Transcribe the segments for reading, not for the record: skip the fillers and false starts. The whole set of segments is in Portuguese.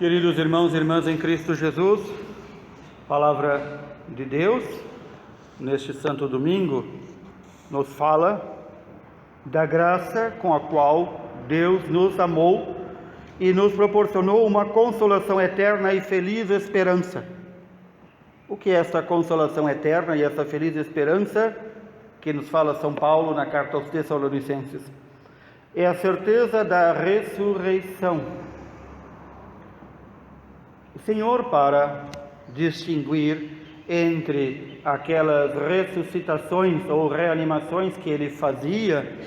Queridos irmãos e irmãs em Cristo Jesus, Palavra de Deus, neste Santo Domingo, nos fala da graça com a qual Deus nos amou e nos proporcionou uma consolação eterna e feliz esperança. O que é essa consolação eterna e essa feliz esperança que nos fala São Paulo na carta aos Tessalonicenses? É a certeza da ressurreição. O Senhor, para distinguir entre aquelas ressuscitações ou reanimações que Ele fazia,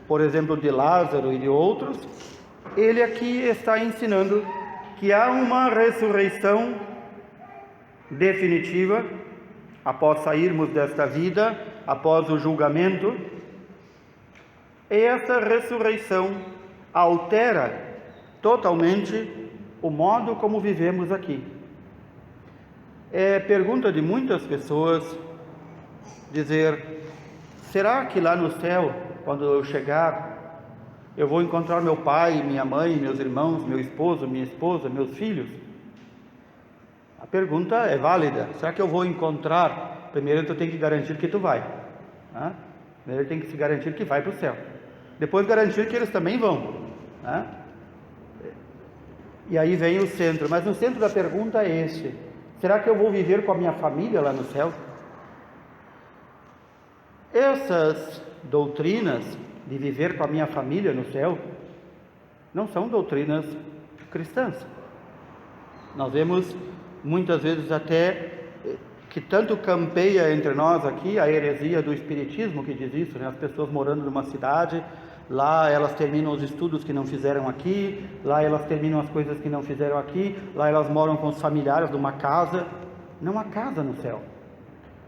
por exemplo, de Lázaro e de outros, Ele aqui está ensinando que há uma ressurreição definitiva após sairmos desta vida, após o julgamento. E essa ressurreição altera totalmente o modo como vivemos aqui. É pergunta de muitas pessoas dizer: será que lá no céu, quando eu chegar, eu vou encontrar meu pai, minha mãe, meus irmãos, meu esposo, minha esposa, meus filhos? A pergunta é válida. Será que eu vou encontrar? Primeiro tu tem que garantir que tu vai, né? Primeiro tem que se garantir que vai para o céu, depois garantir que eles também vão, né? E aí vem o centro, mas no centro da pergunta é este: será que eu vou viver com a minha família lá no céu? Essas doutrinas de viver com a minha família no céu não são doutrinas cristãs. Nós vemos muitas vezes até que tanto campeia entre nós aqui a heresia do espiritismo, que diz isso, né? As pessoas morando numa cidade, lá elas terminam os estudos que não fizeram aqui, lá elas terminam as coisas que não fizeram aqui, lá elas moram com os familiares numa casa. Não há casa no céu,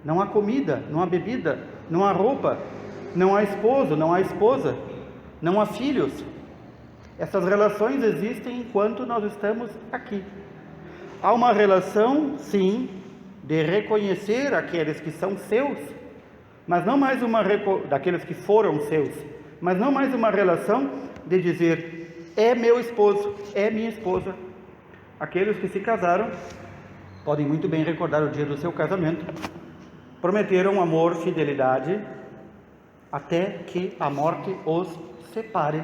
não há comida, não há bebida, não há roupa, não há esposo, não há esposa, não há filhos. Essas relações existem enquanto nós estamos aqui. Há uma relação, sim, de reconhecer aqueles que são seus, mas não mais daqueles que foram seus, mas não mais uma relação de dizer: é meu esposo, é minha esposa. Aqueles que se casaram podem muito bem recordar o dia do seu casamento. Prometeram amor, fidelidade, até que a morte os separe.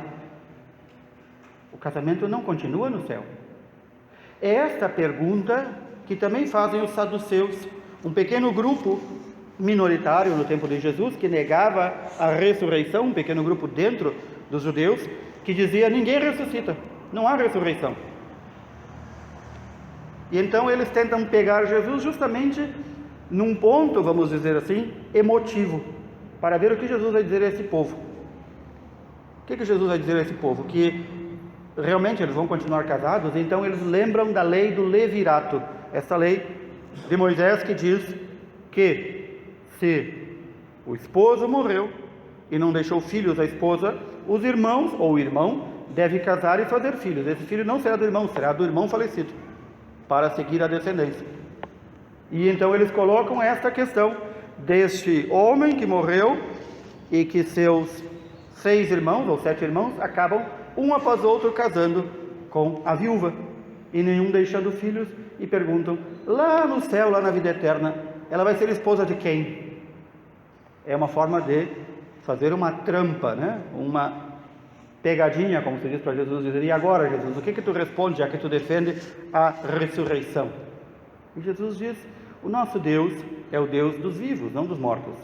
O casamento não continua no céu. É esta pergunta que também fazem os saduceus, um pequeno grupo minoritário no tempo de Jesus, que negava a ressurreição, um pequeno grupo dentro dos judeus, que dizia: ninguém ressuscita, não há ressurreição. E então eles tentam pegar Jesus justamente num ponto, vamos dizer assim, emotivo, para ver o que Jesus vai dizer a esse povo. O que Jesus vai dizer a esse povo? Que realmente eles vão continuar casados. Então eles lembram da lei do levirato, essa lei de Moisés que diz que se o esposo morreu e não deixou filhos à esposa, os irmãos ou o irmão deve casar e fazer filhos. Esse filho não será do irmão, será do irmão falecido, para seguir a descendência. E então eles colocam esta questão deste homem que morreu e que seus 6 irmãos ou 7 irmãos acabam um após outro casando com a viúva e nenhum deixando filhos, e perguntam: lá no céu, lá na vida eterna, ela vai ser esposa de quem? É uma forma de fazer uma trampa, né? Uma pegadinha, como se diz para Jesus, dizer: e agora, Jesus, o que tu responde, já que tu defende a ressurreição? E Jesus diz: o nosso Deus é o Deus dos vivos, não dos mortos.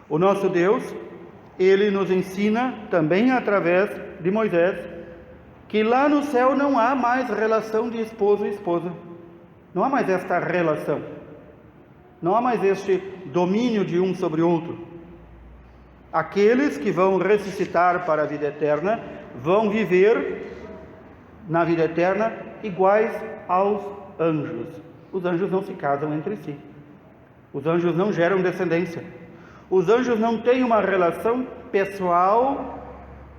O nosso Deus, Ele nos ensina também através de Moisés que lá no céu não há mais relação de esposo e esposa. Não há mais esta relação. Não há mais este domínio de um sobre outro. Aqueles que vão ressuscitar para a vida eterna vão viver na vida eterna iguais aos anjos. Os anjos não se casam entre si. Os anjos não geram descendência. Os anjos não têm uma relação pessoal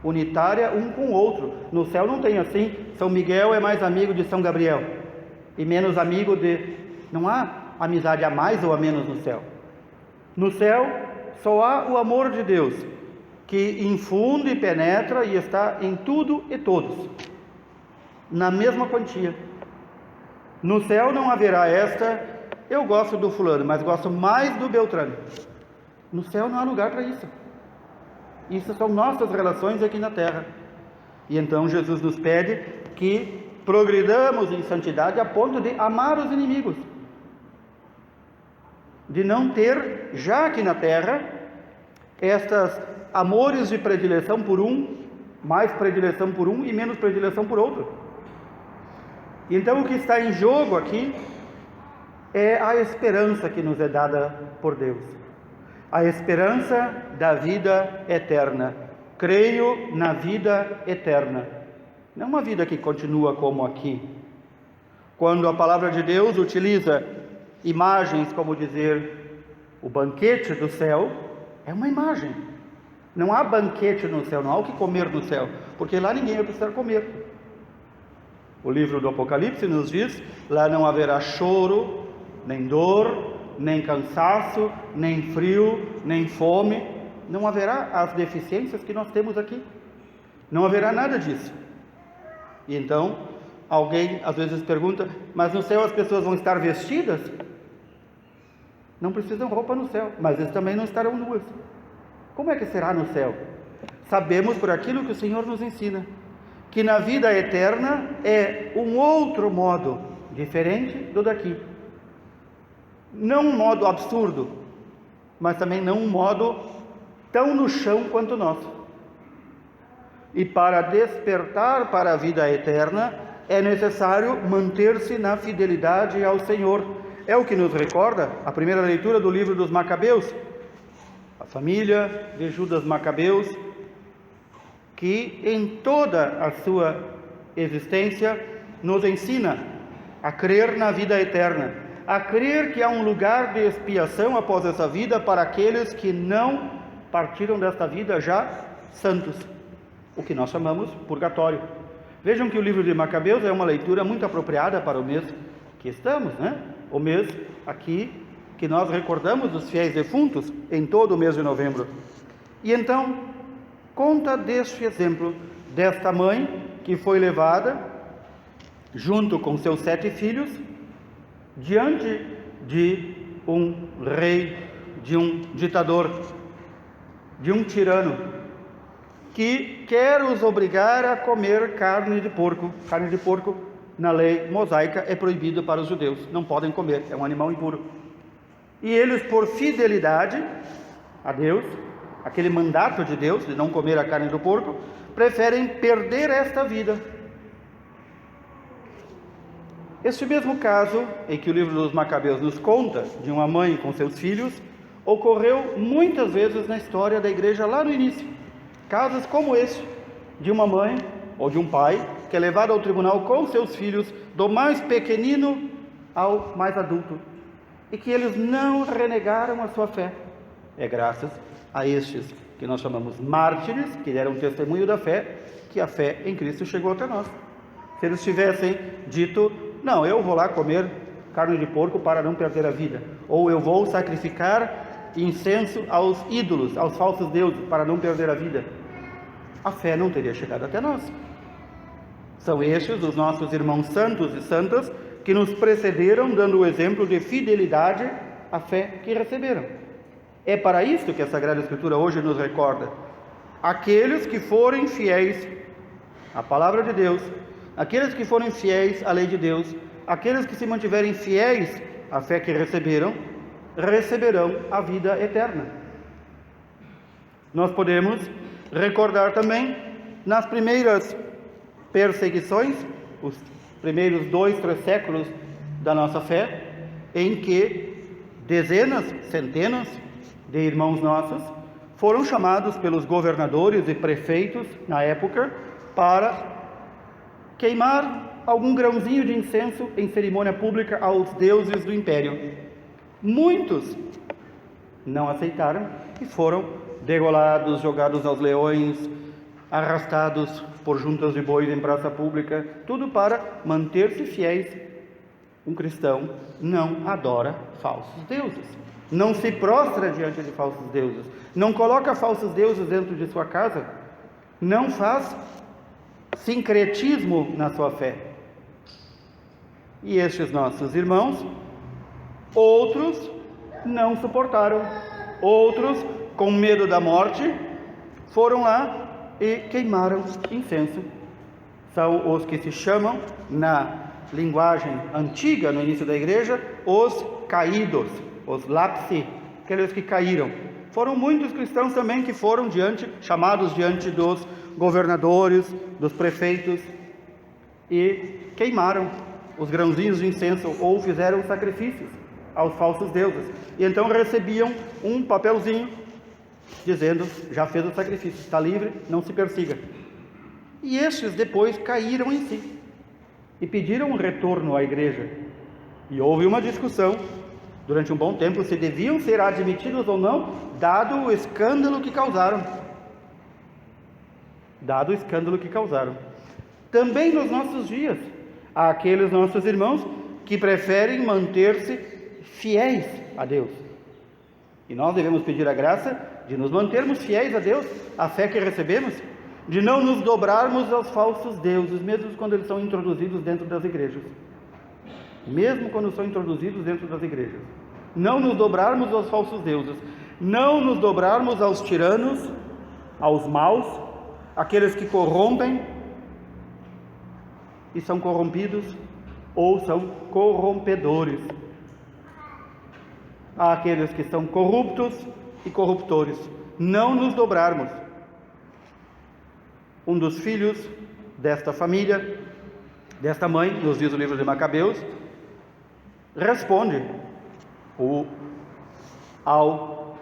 unitária um com o outro. No céu não tem assim: São Miguel é mais amigo de São Gabriel e menos amigo de... Não há amizade a mais ou a menos no céu. No céu só há o amor de Deus, que infunde, penetra e está em tudo e todos, na mesma quantia. No céu não haverá esta, eu gosto do fulano, mas gosto mais do Beltrano. No céu não há lugar para isso. Isso são nossas relações aqui na terra. E então Jesus nos pede que progridamos em santidade a ponto de amar os inimigos. De não ter, já aqui na terra, estas amores de predileção por um, mais predileção por um e menos predileção por outro. E então o que está em jogo aqui é a esperança que nos é dada por Deus. A esperança da vida eterna. Creio na vida eterna. Não uma vida que continua como aqui. Quando a palavra de Deus utiliza imagens como dizer o banquete do céu, é uma imagem. Não há banquete no céu, não há o que comer no céu, porque lá ninguém vai precisar comer. O livro do Apocalipse nos diz: lá não haverá choro, nem dor, nem cansaço, nem frio, nem fome. Não haverá as deficiências que nós temos aqui. Não haverá nada disso. E então, alguém às vezes pergunta: mas no céu as pessoas vão estar vestidas? Não precisam roupa no céu, mas eles também não estarão nuas. Como é que será no céu? Sabemos por aquilo que o Senhor nos ensina, que na vida eterna é um outro modo, diferente do daqui. Não um modo absurdo, mas também não um modo tão no chão quanto o nosso. E para despertar para a vida eterna, é necessário manter-se na fidelidade ao Senhor. É o que nos recorda a primeira leitura do livro dos Macabeus. A família de Judas Macabeus, que em toda a sua existência nos ensina a crer na vida eterna, a crer que há um lugar de expiação após essa vida para aqueles que não partiram desta vida já santos, o que nós chamamos purgatório. Vejam que o livro de Macabeus é uma leitura muito apropriada para o mês que estamos, né? O mês aqui que nós recordamos os fiéis defuntos em todo o mês de novembro. E então, conta deste exemplo, desta mãe que foi levada, junto com seus 7 filhos, diante de um rei, de um ditador, de um tirano, que quer os obrigar a comer carne de porco. Carne de porco, na lei mosaica, é proibido para os judeus, não podem comer, é um animal impuro. E eles, por fidelidade a Deus, aquele mandato de Deus, de não comer a carne do porco, preferem perder esta vida. Este mesmo caso, em que o livro dos Macabeus nos conta, de uma mãe com seus filhos, ocorreu muitas vezes na história da igreja lá no início. Casos como este, de uma mãe ou de um pai, que é levado ao tribunal com seus filhos, do mais pequenino ao mais adulto, e que eles não renegaram a sua fé. É graças a estes que nós chamamos mártires, que deram testemunho da fé, que a fé em Cristo chegou até nós. Se eles tivessem dito: não, eu vou lá comer carne de porco para não perder a vida, ou eu vou sacrificar incenso aos ídolos, aos falsos deuses, para não perder a vida, a fé não teria chegado até nós. São estes os nossos irmãos santos e santas que nos precederam, dando o exemplo de fidelidade à fé que receberam. É para isso que a Sagrada Escritura hoje nos recorda: aqueles que forem fiéis à palavra de Deus, aqueles que forem fiéis à lei de Deus, aqueles que se mantiverem fiéis à fé que receberam, receberão a vida eterna. Nós podemos recordar também nas primeiras perseguições, os primeiros 2, 3 séculos da nossa fé, em que dezenas, centenas de irmãos nossos foram chamados pelos governadores e prefeitos na época para queimar algum grãozinho de incenso em cerimônia pública aos deuses do império. Muitos não aceitaram e foram degolados, jogados aos leões, arrastados por juntas de bois em praça pública, tudo para manter-se fiéis. Um cristão não adora falsos deuses, não se prostra diante de falsos deuses, não coloca falsos deuses dentro de sua casa, não faz sincretismo na sua fé. E estes nossos irmãos, outros não suportaram, outros, com medo da morte, foram lá e queimaram incenso. São os que se chamam, na linguagem antiga, no início da igreja, os caídos, os lapsi, aqueles que caíram. Foram muitos cristãos também que foram chamados diante dos governadores, dos prefeitos, e queimaram os grãozinhos de incenso, ou fizeram sacrifícios aos falsos deuses. E então recebiam um papelzinho dizendo: já fez o sacrifício, está livre, não se persiga. E estes depois caíram em si e pediram um retorno à igreja. E houve uma discussão durante um bom tempo se deviam ser admitidos ou não, dado o escândalo que causaram. Também nos nossos dias, há aqueles nossos irmãos que preferem manter-se fiéis a Deus. E nós devemos pedir a graça de nos mantermos fiéis a Deus, à fé que recebemos, de não nos dobrarmos aos falsos deuses, mesmo quando eles são introduzidos dentro das igrejas. Não nos dobrarmos aos falsos deuses, não nos dobrarmos aos tiranos, aos maus, aqueles que corrompem e são corrompidos, ou são corrompedores, àqueles que são corruptos e corruptores. Não nos dobrarmos. Um dos filhos desta família, desta mãe, nos diz o livro de Macabeus, responde ao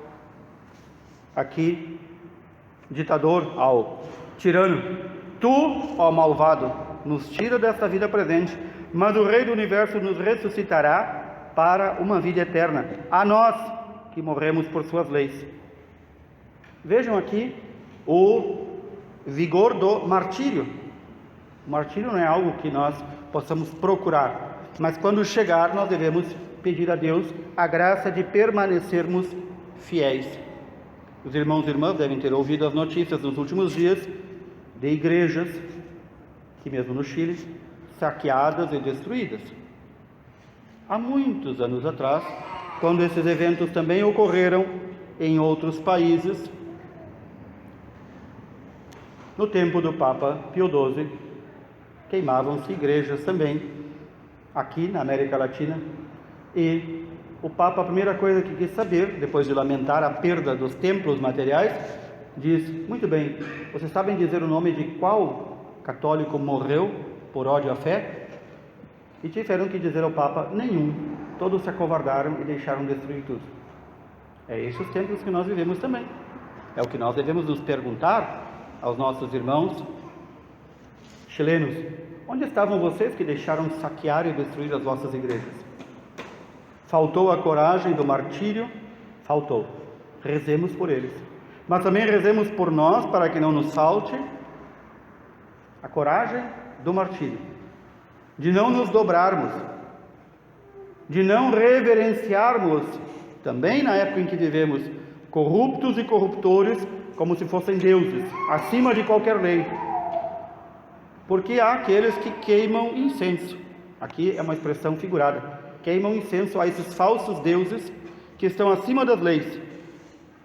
ditador, ao tirano: tu, ó malvado, nos tira desta vida presente, mas o Rei do Universo nos ressuscitará para uma vida eterna, a nós que morremos por suas leis. Vejam aqui o vigor do martírio. O martírio não é algo que nós possamos procurar, mas quando chegar nós devemos pedir a Deus a graça de permanecermos fiéis. Os irmãos e irmãs devem ter ouvido as notícias nos últimos dias de igrejas, aqui mesmo no Chile, saqueadas e destruídas. Há muitos anos atrás, quando esses eventos também ocorreram em outros países, no tempo do Papa Pio XII, queimavam-se igrejas também, aqui na América Latina, e o Papa, a primeira coisa que quis saber, depois de lamentar a perda dos templos materiais, diz: muito bem, vocês sabem dizer o nome de qual católico morreu por ódio à fé? E tiveram que dizer ao Papa: nenhum, todos se acovardaram e deixaram destruir tudo. É esses os tempos que nós vivemos também. É o que nós devemos nos perguntar aos nossos irmãos chilenos: onde estavam vocês que deixaram saquear e destruir as vossas igrejas? Faltou a coragem do martírio? Faltou. Rezemos por eles, mas também rezemos por nós, para que não nos falte a coragem do martírio, de não nos dobrarmos, de não reverenciarmos, também na época em que vivemos, corruptos e corruptores como se fossem deuses, acima de qualquer lei. Porque há aqueles que queimam incenso, aqui é uma expressão figurada, queimam incenso a esses falsos deuses que estão acima das leis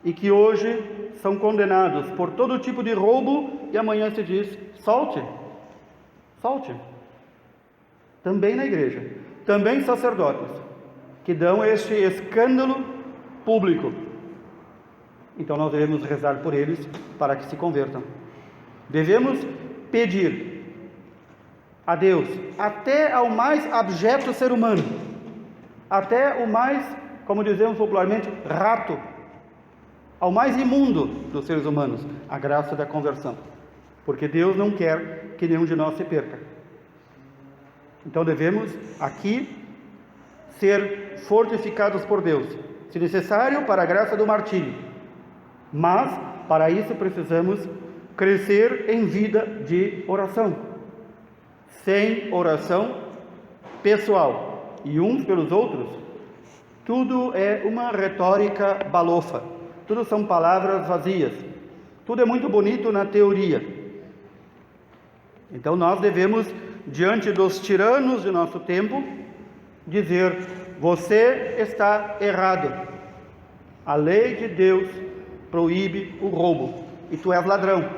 e que hoje são condenados por todo tipo de roubo, e amanhã se diz: solte. Também na igreja, também sacerdotes que dão este escândalo público. Então nós devemos rezar por eles para que se convertam. Devemos pedir a Deus, até ao mais abjeto ser humano, até o mais, como dizemos popularmente, rato, ao mais imundo dos seres humanos, a graça da conversão, porque Deus não quer que nenhum de nós se perca. Então devemos aqui ser fortificados por Deus, se necessário para a graça do martírio, mas para isso precisamos crescer em vida de oração. Sem oração pessoal e uns pelos outros, tudo é uma retórica balofa, tudo são palavras vazias, tudo é muito bonito na teoria. Então nós devemos diante dos tiranos de nosso tempo, dizer: você está errado. A lei de Deus proíbe o roubo e tu és ladrão.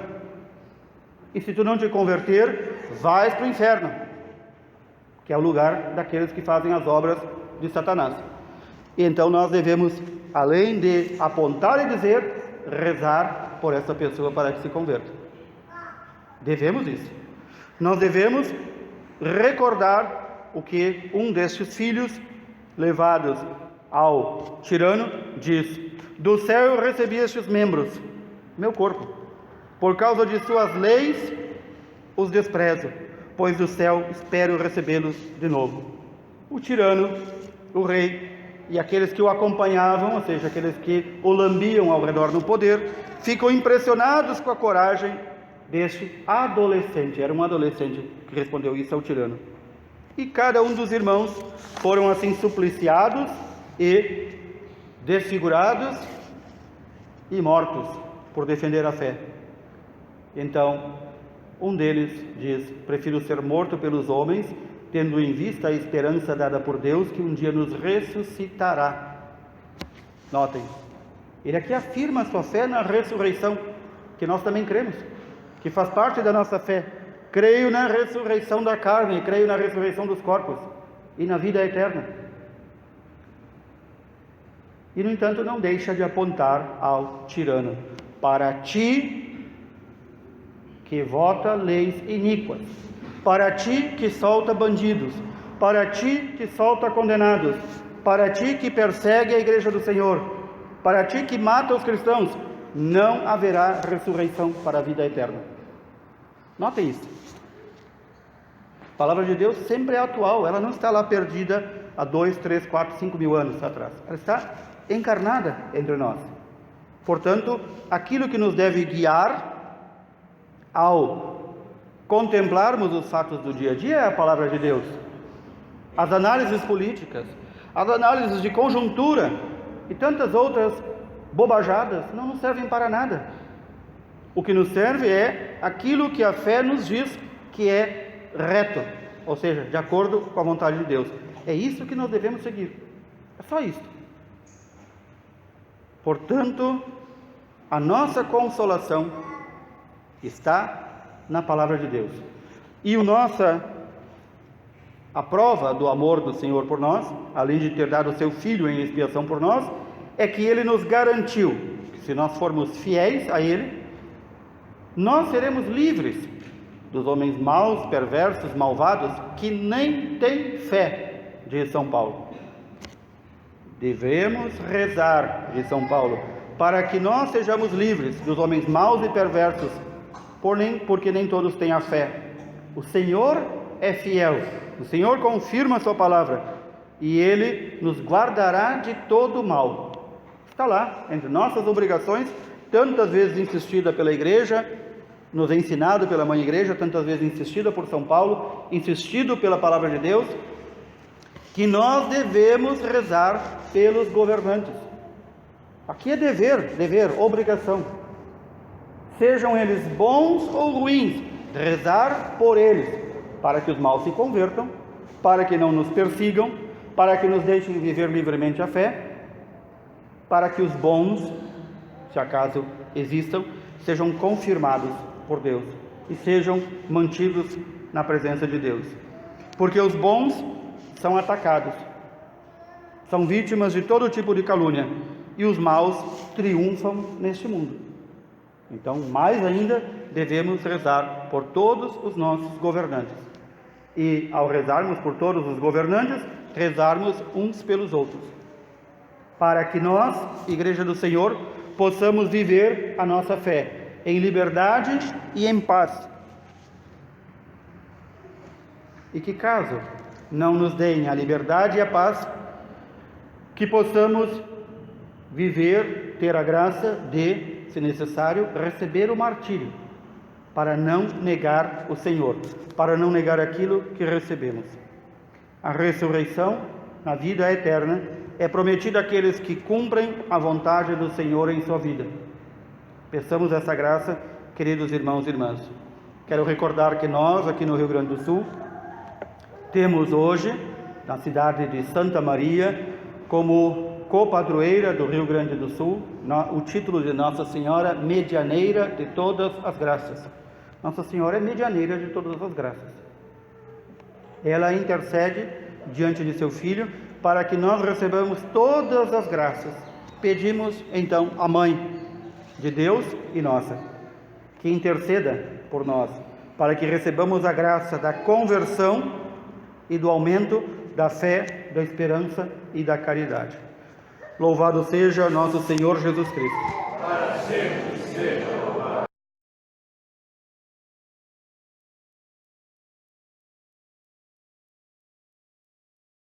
E se tu não te converter, vais para o inferno, que é o lugar daqueles que fazem as obras de Satanás. E então nós devemos, além de apontar e dizer, rezar por essa pessoa para que se converta. Devemos isso. Nós devemos recordar o que um destes filhos levados ao tirano diz: do céu eu recebi estes membros, meu corpo, por causa de suas leis os desprezo, pois do céu espero recebê-los de novo. O tirano, o rei e aqueles que o acompanhavam, ou seja, aqueles que o lambiam ao redor no poder, ficam impressionados com a coragem deste adolescente. Era um adolescente que respondeu isso ao tirano. E cada um dos irmãos foram assim supliciados e desfigurados e mortos por defender a fé. Então, um deles diz: prefiro ser morto pelos homens, tendo em vista a esperança dada por Deus, que um dia nos ressuscitará. Notem, ele aqui afirma a sua fé na ressurreição, que nós também cremos, que faz parte da nossa fé. Creio na ressurreição da carne, creio na ressurreição dos corpos e na vida eterna. E, no entanto, não deixa de apontar ao tirano: para ti que vota leis iníquas, para ti que solta bandidos, para ti que solta condenados, para ti que persegue a igreja do Senhor, para ti que mata os cristãos, não haverá ressurreição para a vida eterna. Notem isso. A palavra de Deus sempre é atual, ela não está lá perdida há 2, 3, 4, 5 mil anos atrás. Ela está encarnada entre nós. Portanto, aquilo que nos deve guiar ao contemplarmos os fatos do dia a dia é a palavra de Deus. As análises políticas, as análises de conjuntura e tantas outras bobajadas não nos servem para nada. O que nos serve é aquilo que a fé nos diz que é reto, ou seja, de acordo com a vontade de Deus. É isso que nós devemos seguir. É só isso. Portanto, a nossa consolação está na palavra de Deus. E a prova do amor do Senhor por nós, além de ter dado o seu Filho em expiação por nós, é que Ele nos garantiu que, se nós formos fiéis a Ele, nós seremos livres dos homens maus, perversos, malvados, que nem têm fé, diz São Paulo. Devemos rezar, diz São Paulo, para que nós sejamos livres dos homens maus e perversos, porque nem todos têm a fé. O Senhor é fiel, o Senhor confirma a sua palavra, e Ele nos guardará de todo o mal. Está lá, entre nossas obrigações, tantas vezes insistida pela Igreja, nos ensinado pela Mãe Igreja, tantas vezes insistida por São Paulo, insistido pela palavra de Deus, que nós devemos rezar pelos governantes. Aqui é dever, obrigação. Sejam eles bons ou ruins, rezar por eles, para que os maus se convertam, para que não nos persigam, para que nos deixem viver livremente a fé, para que os bons, se acaso existam, sejam confirmados por Deus e sejam mantidos na presença de Deus, porque os bons são atacados, são vítimas de todo tipo de calúnia, e os maus triunfam neste mundo. Então, mais ainda, devemos rezar por todos os nossos governantes, e ao rezarmos por todos os governantes, rezarmos uns pelos outros, para que nós, Igreja do Senhor, possamos viver a nossa fé em liberdade e em paz. E que, caso não nos deem a liberdade e a paz, que possamos viver, ter a graça de, se necessário, receber o martírio, para não negar o Senhor, para não negar aquilo que recebemos. A ressurreição na vida eterna é prometida àqueles que cumprem a vontade do Senhor em sua vida. Peçamos essa graça, queridos irmãos e irmãs. Quero recordar que nós, aqui no Rio Grande do Sul, Temos hoje, na cidade de Santa Maria, como copadroeira do Rio Grande do Sul, o título de Nossa Senhora Medianeira de todas as graças. Nossa Senhora é medianeira de todas as graças. Ela intercede diante de seu Filho para que nós recebamos todas as graças. Pedimos então à Mãe de Deus e nossa, que interceda por nós, para que recebamos a graça da conversão e do aumento da fé, da esperança e da caridade. Louvado seja nosso Senhor Jesus Cristo. Para sempre.